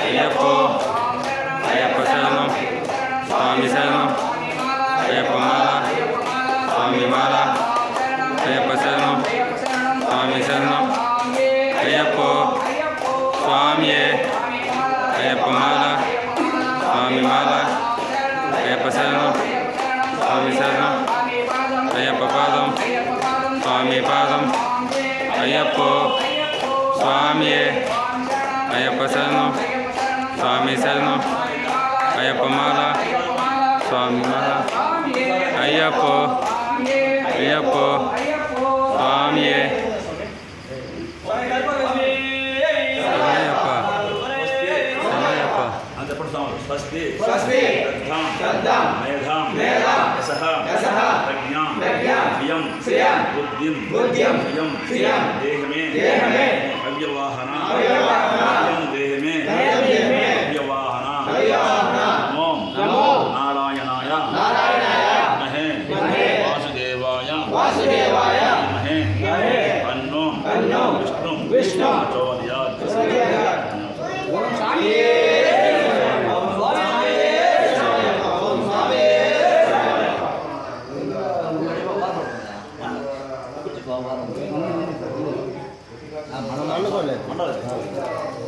అయ్యప్పో అయ్యప్ప శరణం స్వామి శరణం అయ్యప్ప మాల స్వామి మాల అయ్యప్ప శరణం స్వామి శరణం అయ్యప్పో స్వామియే అయ్యప్ప మాల స్వామి మాల అయ్యప్ప శరణం స్వామి శరణం అయ్యప్ప పాదం స్వామి పాదం అయ్యప్పో స్వామియే అయ్యప్ప శరణం స్వామి శరణం అయ్యప్ప మాల స్వామి మాల అయ్యప్పో అయ్యప్పో స్వామియే శరణయ్యప్ప శరణయ్యప్ప స్వస్తి శ్రద్ధాం మేధాం యశః ప్రజ్ఞాం శ్రియం బుద్ధిం శ్రియం దేహమే అవ్యవాహన దేహమే అవ్యవాహన నమో నారాయణాయ మహే వాసుదేవాయ మహే అన్నో విష్ణు ప్రచోదయాత్ మనం